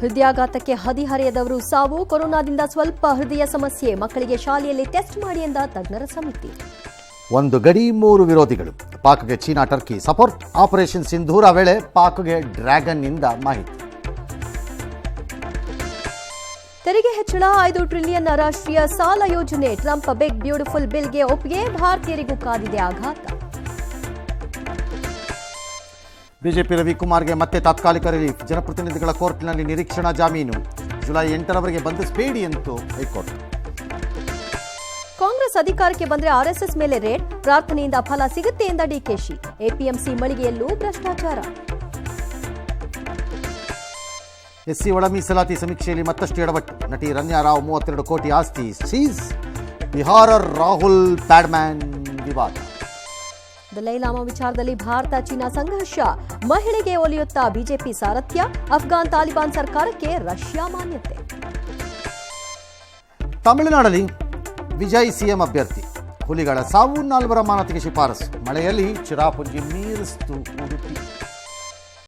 ಹೃದಯಾಘಾತಕ್ಕೆ ಹದಿಹರೆಯದವರು ಸಾವು. ಕೊರೋನಾದಿಂದ ಸ್ವಲ್ಪ ಹೃದಯ ಸಮಸ್ಯೆ. ಮಕ್ಕಳಿಗೆ ಶಾಲೆಯಲ್ಲಿ ಟೆಸ್ಟ್ ಮಾಡಿ ಎಂದ ತಜ್ಞರ ಸಮಿತಿ. ಒಂದು ಗಡಿ 3 ವಿರೋಧಿಗಳು. ಪಾಕ್ಗೆ ಚೀನಾ ಟರ್ಕಿ ಸಪೋರ್ಟ್. ಆಪರೇಷನ್ ಸಿಂಧೂರ ವೇಳೆ ಪಾಕ್ಗೆ ಡ್ರ್ಯಾಗನ್ನಿಂದ ಮಾಹಿತಿ. ತೆರಿಗೆ ಹೆಚ್ಚಳ 5 ಟ್ರಿಲಿಯನ್ ರಾಷ್ಟ್ರೀಯ ಸಾಲ ಯೋಜನೆ. ಟ್ರಂಪ್ ಬಿಗ್ ಬ್ಯೂಟಿಫುಲ್ ಬಿಲ್ಗೆ ಒಪ್ಪಿಗೆ. ಭಾರತೀಯರಿಗೂ ಕಾದಿದೆ ಆಘಾತ. ಬಿಜೆಪಿ ರವಿಕುಮಾರ್ಗೆ ಮತ್ತೆ ತಾತ್ಕಾಲಿಕ ರಿಲೀಫ್. ಜನಪ್ರತಿನಿಧಿಗಳ ಕೋರ್ಟ್ನಲ್ಲಿ ನಿರೀಕ್ಷಣಾ ಜಾಮೀನು. ಜುಲೈ 8ರವರೆಗೆ ಬಂಧಿಸಬೇಡಿ ಎಂದು ಹೈಕೋರ್ಟ್. ಕಾಂಗ್ರೆಸ್ ಅಧಿಕಾರಕ್ಕೆ ಬಂದರೆ ಆರ್ಎಸ್ಎಸ್ ಮೇಲೆ ರೇಡ್. ಪ್ರಾರ್ಥನೆಯಿಂದ ಫಲ ಸಿಗುತ್ತೆ ಎಂದ ಡಿಕೆಶಿ. ಎಪಿಎಂಸಿ ಮಳಿಗೆಯಲ್ಲೂ ಭ್ರಷ್ಟಾಚಾರ. ಎಸ್ಸಿ ಒಳ ಮೀಸಲಾತಿ ಸಮೀಕ್ಷೆಯಲ್ಲಿ ಮತ್ತಷ್ಟು ಎಡವಟ್ಟು. ನಟಿ ರನ್ಯಾ ರಾವ್ 32 ಕೋಟಿ ಆಸ್ತಿ ಸೀಸ್. ಬಿಹಾರ ರಾಹುಲ್ ಪ್ಯಾಡ್ಮ್ಯಾನ್ ವಿವಾದ. ದಲೈ ಲಾಮಾ ವಿಚಾರದಲ್ಲಿ ಭಾರತ ಚೀನಾ ಸಂಘರ್ಷ. ಮಹಿಳೆಗೆ ಒಲಿಯುತ್ತಾ ಬಿಜೆಪಿ ಸಾರಥ್ಯ. ಅಫ್ಘಾನ್ ತಾಲಿಬಾನ್ ಸರ್ಕಾರಕ್ಕೆ ರಷ್ಯಾ ಮಾನ್ಯತೆ. ತಮಿಳುನಾಡಲ್ಲಿ ವಿಜಯ್ ಸಿಎಂ ಅಭ್ಯರ್ಥಿ. ಹುಲಿಗಳ ಸಾವು 4 ಅಮಾನತಿಗೆ ಶಿಫಾರಸು. ಮಳೆಯಲ್ಲಿ ಚಿರಾಪುಂಜಿ ಮೀರಿಸಿತು ಉಡುಪಿ.